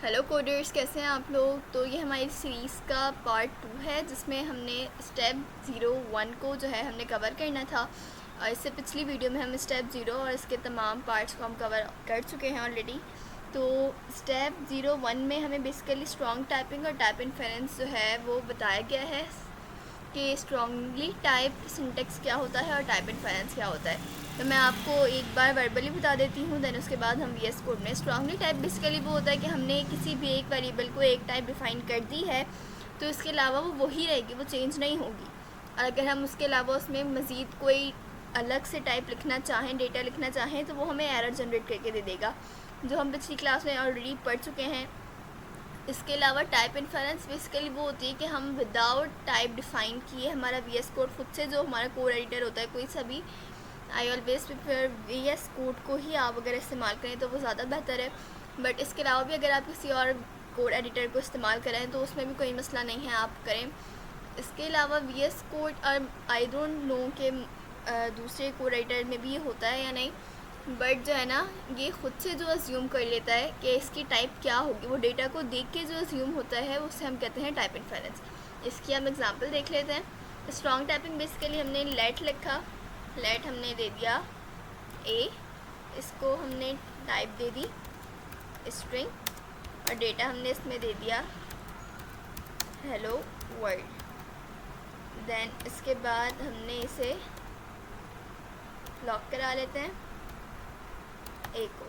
Hello coders, कैसे हैं आप लोग। तो ये हमारी सीरीज़ का पार्ट 2 है जिसमें हमने स्टेप 01 को जो है हमने कवर करना था। और इससे पिछली वीडियो में हम स्टेप 0 और इसके तमाम पार्ट्स को हम कवर कर चुके हैं ऑलरेडी। तो स्टेप 01 में हमें बेसिकली स्ट्रॉन्ग टाइपिंग और टाइप इन्फेरेंस जो है वो बताया गया है कि स्ट्रॉन्गली टाइप सिंटेक्स क्या होता है और टाइप इन्फेरेंस क्या होता है। तो मैं आपको एक बार वर्बली बता देती हूँ, देन उसके बाद हम वीएस कोड में। स्ट्रॉन्गली टाइप बेसिकली वो होता है कि हमने किसी भी एक वेरिएबल को एक टाइप डिफाइन कर दी है, तो इसके अलावा वो वही रहेगी, वो चेंज नहीं होगी। और अगर हम उसके अलावा उसमें मज़ीद कोई अलग से टाइप लिखना चाहें, डेटा लिखना चाहें, तो वो हमें एरर जनरेट करके दे देगा, जो हम पिछली क्लास में ऑलरेडी पढ़ चुके हैं। इसके अलावा टाइप इन्फेरेंस बेसिकली वो होती है कि हम विदाउट टाइप डिफ़ाइन किए हमारा वीएस कोड खुद से, जो हमारा कोड एडिटर होता है कोई सा भी, I always prefer VS code को ही आप अगर इस्तेमाल करें तो वो ज़्यादा बेहतर है। बट इसके अलावा भी अगर आप किसी और कोड एडिटर को इस्तेमाल करें तो उसमें भी कोई मसला नहीं है, आप करें। इसके अलावा वीएस कोड और आई डोंट नो कि दूसरे कोड एडिटर में भी ये होता है या नहीं, बट जो है ना, ये खुद से जो अज्यूम कर लेता है कि इसकी टाइप क्या होगी, वो डेटा को देख के जो अज्यूम होता है उसे हम कहते हैं टाइप इन्फेरेंस। इसकी हम एग्जांपल देख लेते हैं। स्ट्रॉन्ग टाइपिंग बेसिकली हमने लेट लिखा, लेट हमने दे दिया ए, इसको हमने टाइप दे दी स्ट्रिंग, और डेटा हमने इसमें दे दिया हेलो वर्ल्ड। देन इसके बाद हमने इसे लॉक करा लेते हैं ए को।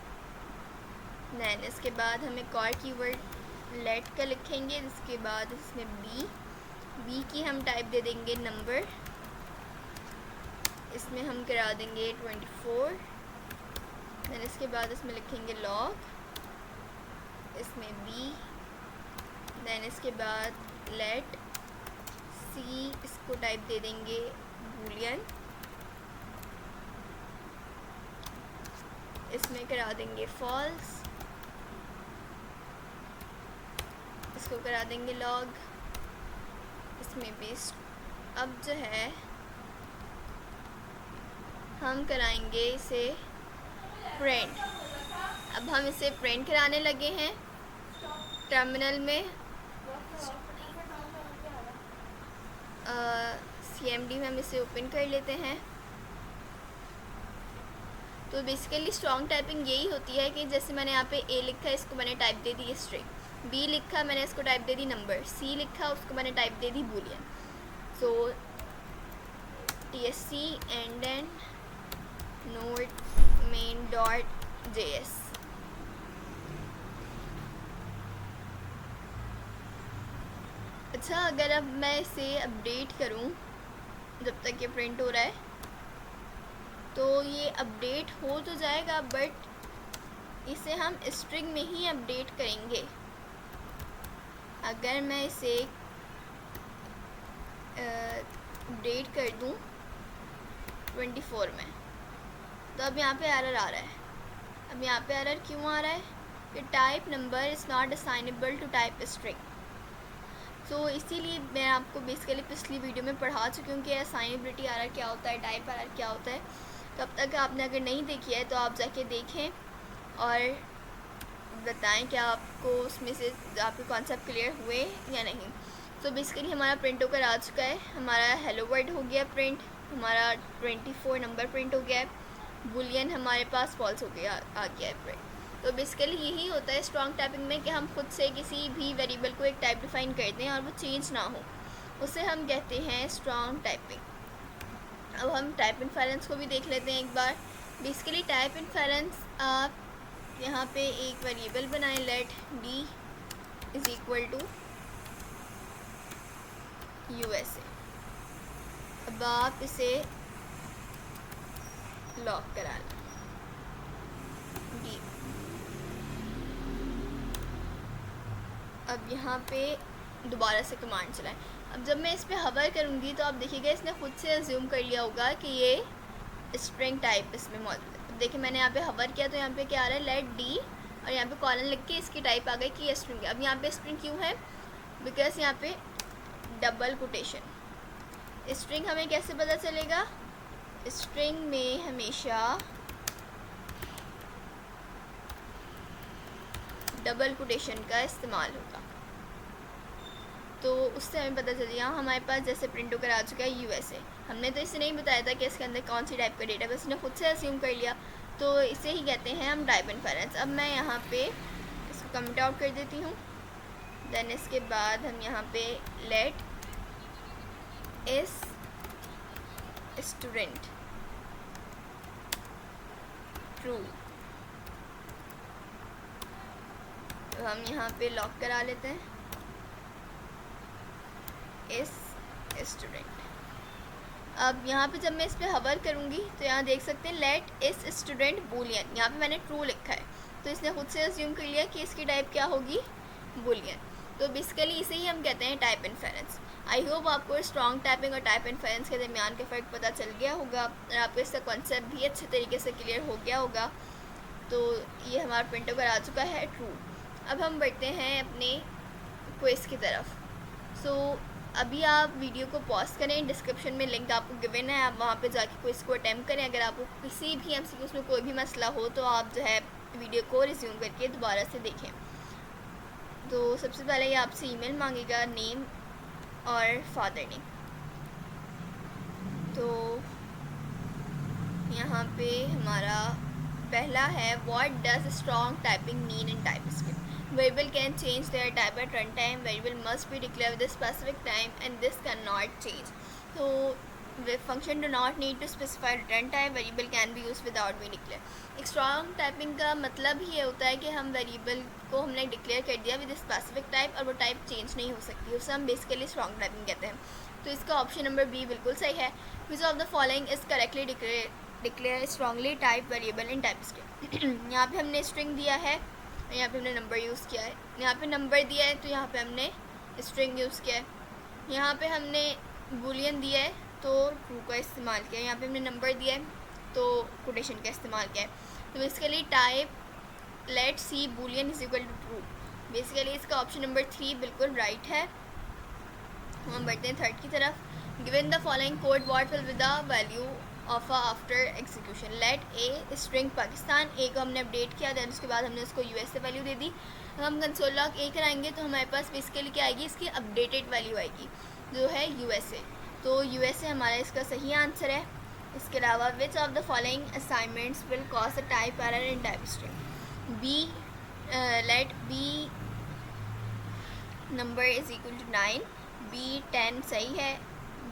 दैन इसके बाद हम एक और कीवर्ड लेट का लिखेंगे, जिसके बाद इसमें बी की हम टाइप दे देंगे नंबर, इसमें हम करा देंगे 24। दैन इसके बाद इसमें लिखेंगे लॉग, इसमें बी। दैन इसके बाद लेट सी, इसको टाइप दे देंगे बूलियन, इसमें करा देंगे फॉल्स, इसको करा देंगे लॉग, इसमें भी। अब जो है हम कराएंगे इसे प्रिंट। अब हम इसे प्रिंट कराने लगे हैं टर्मिनल में। CMD में हम इसे ओपन कर लेते हैं। तो बेसिकली स्ट्रॉन्ग टाइपिंग यही होती है कि जैसे मैंने यहाँ पे ए लिखा है, इसको मैंने टाइप दे दी स्ट्रिंग, बी लिखा मैंने, इसको टाइप दे दी नंबर, सी लिखा उसको मैंने टाइप दे दी boolean. So TSC and then node main dot JS। अच्छा, अगर अब मैं इसे अपडेट करूं जब तक ये प्रिंट हो रहा है, तो ये अपडेट हो तो जाएगा, बट इसे हम स्ट्रिंग में ही अपडेट करेंगे। अगर मैं इसे अपडेट कर दूं 24 में, तो अब यहाँ पे एरर आ रहा है। अब यहाँ पे एरर क्यों आ रहा है कि type number is not assignable to type string. तो इसीलिए मैं आपको बेसिकली पिछली वीडियो में पढ़ा चुकी हूँ कि असाइनेबिलिटी एरर क्या होता है, टाइप एरर क्या होता है। तो अब तक आपने अगर नहीं देखी है तो आप जाके देखें और बताएं कि आपको उसमें से आपके कॉन्सेप्ट क्लियर हुए या नहीं। तो बेसिकली हमारा प्रिंट होकर आ चुका है, हमारा हेलो वर्ड हो गया प्रिंट, हमारा 24 नंबर प्रिंट हो गया है, बुलियन हमारे पास फॉल्स हो गया, आ गया है प्रिंट। तो बेसिकली यही होता है स्ट्रॉन्ग टाइपिंग में कि हम खुद से किसी भी वेरिएबल को एक टाइप डिफाइन कर दें और वो चेंज ना हो, उसे हम कहते हैं स्ट्रॉन्ग टाइपिंग। अब हम टाइप इन्फेरेंस को भी देख लेते हैं एक बार। बेसिकली टाइप इन्फेरेंस, आप यहाँ पे एक वेरिएबल बनाएं, let d is equal to USA। अब आप इसे लॉक करा लें d। अब यहाँ पे दोबारा से कमांड चलाएं। अब जब मैं इस पर हवर करूँगी तो आप देखिएगा इसने खुद से अज्यूम कर लिया होगा कि ये स्ट्रिंग टाइप इसमें मौजूद है। अब देखिए मैंने यहाँ पे हवर किया तो यहाँ पे क्या आ रहा है, लेट डी, और यहाँ पे कॉलन लिख के इसकी टाइप आ गई कि ये स्ट्रिंग है। अब यहाँ पे स्ट्रिंग क्यों है, बिकॉज यहाँ पे डबल कोटेशन। स्ट्रिंग हमें कैसे पता चलेगा, स्ट्रिंग में हमेशा डबल कोटेशन का इस्तेमाल होगा। तो उससे हमें पता चल गया हमारे पास जैसे प्रिंट होकर आ चुका है USA। हमने तो इसे नहीं बताया था कि इसके अंदर कौन सी टाइप का डेटा, बस इसने खुद से अस्यूम कर लिया, तो इसे ही कहते हैं हम टाइप इन्फेरेंस। अब मैं यहाँ पे इसको कमेंट आउट कर देती हूँ। देन इसके बाद हम यहाँ पे लेट इस स्टूडेंट ट्रू, तो हम यहाँ पे लॉक करा लेते हैं इस स्टूडेंट। अब यहाँ पे जब मैं इस पर हवर करूँगी तो यहाँ देख सकते हैं लेट इस स्टूडेंट बूलियन, यहाँ पे मैंने ट्रू लिखा है, तो इसने खुद से अज्यूम कर लिया कि इसकी टाइप क्या होगी, बूलियन। तो बेसिकली इसे ही हम कहते हैं टाइप इन्फेरेंस। आई होप आपको स्ट्रॉन्ग टाइपिंग और टाइप इन्फेरेंस के दरमियान का फ़र्क पता चल गया होगा और आपको इसका कॉन्सेप्ट भी अच्छे तरीके से क्लियर हो गया होगा। तो ये हमारा प्रिंट होकर आ चुका है ट्रू। अब हम बढ़ते हैं अपने क्विज़ की तरफ। सो अभी आप वीडियो को पॉज करें, डिस्क्रिप्शन में लिंक आपको गिवन है, आप वहाँ पे जाके क्विज़ को अटैम्प्ट करें। अगर आपको किसी भी MCQ में कोई भी मसला हो तो आप जो है वीडियो को रिज्यूम करके दोबारा से देखें। तो सबसे पहले ये आपसे ईमेल मांगेगा, नेम और फादर नेम। तो यहाँ पे हमारा पहला है what does strong typing mean in TypeScript. Variable can change their type at runtime. Variable must be declared with a specific time and this cannot change. So the function do not need to specify return type. Variable can be used without being declared. Strong typing का मतलब ही ये होता है कि हम variable को हमने declare कर दिया विद स्पेसिफिक टाइप और वो टाइप चेंज नहीं हो सकती, उसे हम बेसिकली स्ट्रॉन्ग टाइपिंग कहते हैं। तो इसका ऑप्शन नंबर बी बिल्कुल सही है। विच of the following is correctly declare strongly type variable in TypeScript. यहाँ पे हमने स्ट्रिंग दिया है, यहाँ पे हमने नंबर यूज़ किया है, यहाँ पे नंबर दिया है तो यहाँ पे हमने स्ट्रिंग यूज़ किया है, यहाँ पे हमने बूलियन दिया है तो ट्रू का इस्तेमाल किया है, यहाँ पे हमने नंबर दिया है तो कोटेशन का इस्तेमाल किया है। तो basically type let C boolean is equal to true. Basically इसका ऑप्शन नंबर 3 बिल्कुल राइट है। हम बढ़ते हैं थर्ड की तरफ। Given the following code what will be the value of after execution. Let A string Pakistan, A को हमने अपडेट किया, देन उसके बाद हमने उसको USA वैल्यू दे दी। अब हम कंसोल लॉग ए कराएंगे तो हमारे पास बेसिकली क्या आएगी, इसकी अपडेटेड वैल्यू आएगी जो है USA। तो USA हमारा इसका सही आंसर है। इसके अलावा which of the following assignments will cause a type error in type string. B let B number is equal to 9, B 10 सही है।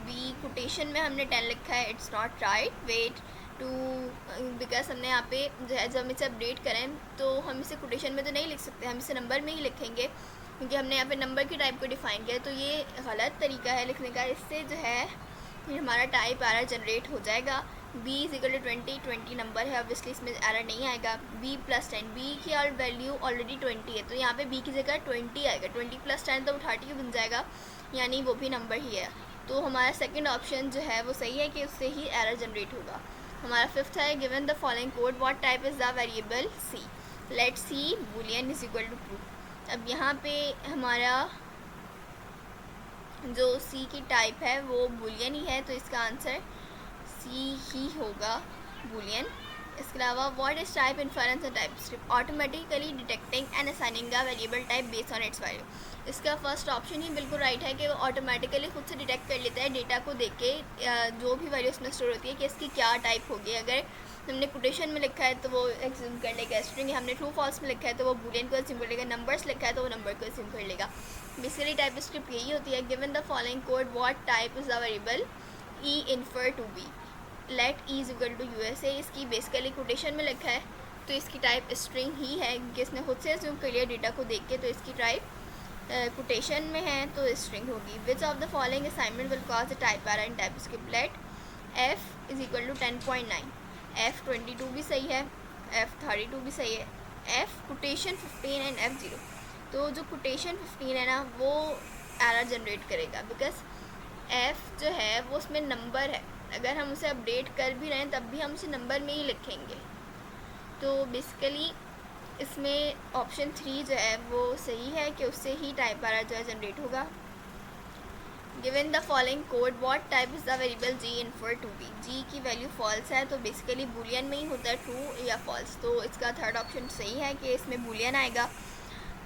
बी कोटेशन में हमने 10 लिखा है, it's not right, wait two, because हमने यहाँ पे जो है जब हम इसे अपडेट करें तो हम इसे कोटेशन में तो नहीं लिख सकते, हम इसे नंबर में ही लिखेंगे क्योंकि हमने यहाँ पे नंबर की टाइप को डिफ़ाइन किया है। तो ये गलत तरीका है लिखने का, इससे जो है हमारा टाइप एरर जनरेट हो जाएगा। b is equal to 20 number है, ऑब्वियसली इसमें एरर नहीं आएगा। b प्लस 10, b की और वैल्यू ऑलरेडी 20 है तो यहाँ पे b की जगह 20 आएगा, 20 प्लस 10 तो 30 बन जाएगा, यानी वो भी नंबर ही है। तो हमारा सेकंड ऑप्शन जो है वो सही है कि उससे ही एरर जनरेट होगा। हमारा फिफ्थ है given the following code what type is the variable C. Let C boolean is equal to true. अब यहाँ पे हमारा जो सी की टाइप है वो बूलियन ही है तो इसका आंसर सी ही होगा, बूलियन। इसके अलावा what is type inference and type script. Automatically detecting and assigning the variable type based on it's value. इसका फर्स्ट ऑप्शन ही बिल्कुल राइट है कि वो ऑटोमेटिकली खुद से डिटेक्ट कर लेता है डेटा को देख के, जो भी वैल्यू उसमें स्टोर होती है कि इसकी क्या टाइप होगी। अगर हमने कोटेशन में लिखा है तो वो एज्यूम कर लेगा स्ट्रिंग, हमने ट्रू फॉल्स में लिखा है तो वो बूलियन को एज्यूम कर लेगा, नंबर्स लिखा है तो वो नंबर को एज्यूम कर लेगा। बेसिकली टाइप स्क्रिप्ट यही होती है। Given the following code what type is the variable E infer to be. Let E is equal to USA, इसकी बेसिकली कोटेशन में लिखा है तो इसकी टाइप स्ट्रिंग ही है क्योंकि इसने खुद से एज्यूम कर लिया डेटा को देख के, तो इसकी टाइप कोटेशन में है तो स्ट्रिंग होगी। Which of the following assignment will cause a type error in typescript. Let f is equal to 10.9, f 22 भी सही है, f 32 भी सही है, f कोटेशन 15 एंड f 0। तो जो कोटेशन 15 है ना वो एरर जनरेट करेगा बिकॉज f जो है वो उसमें नंबर है, अगर हम उसे अपडेट कर भी रहे हैं तब भी हम उसे नंबर में ही लिखेंगे। तो बेसिकली इसमें ऑप्शन 3 जो है वो सही है कि उससे ही टाइप एरर जो है जनरेट होगा। Given the following code what type is the variable g infer to be. g की वैल्यू फॉल्स है तो बेसिकली बूलियन में ही होता है, ट्रू या फॉल्स। तो इसका थर्ड ऑप्शन सही है कि इसमें बूलियन आएगा।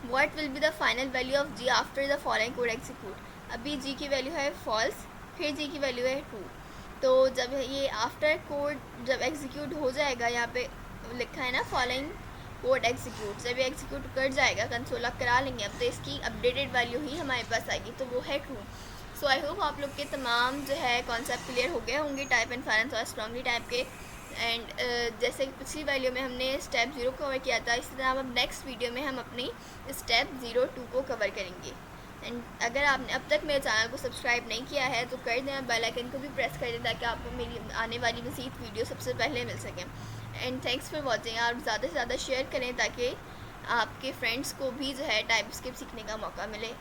What will be the final value of G after the following code execute. अभी जी की वैल्यू है फॉल्स, फिर जी की वैल्यू है ट्रू। तो जब ये आफ्टर कोड जब एग्जीक्यूट हो जाएगा, यहाँ पे लिखा है ना फॉलोइंग कोड एग्जीक्यूट, जब ये एग्जीक्यूट कर जाएगा, कंसोल लॉक करा लेंगे अब, तो इसकी अपडेटेड वैल्यू ही हमारे पास आएगी, तो वो है ट्रू। सो आई होप आप लोग के तमाम जो है कॉन्सेप्ट क्लियर हो गए होंगे टाइप एंड फाइनेंस और स्ट्रॉन्गली टाइप के। एंड जैसे पिछली वीडियो में हमने स्टेप 0 कवर किया था, इसी तरह अब नेक्स्ट वीडियो में हम अपनी स्टेप 02 को कवर करेंगे। एंड अगर आपने अब तक मेरे चैनल को सब्सक्राइब नहीं किया है तो कर दें, बेल आइकन को भी प्रेस कर दें ताकि आपको मेरी आने वाली मज़ीद वीडियो सबसे पहले मिल सकें। And thanks for watching. आप ज़्यादा से ज़्यादा शेयर करें ताकि आपके फ्रेंड्स को भी जो है टाइप स्क्रिप्ट सीखने का मौका मिले।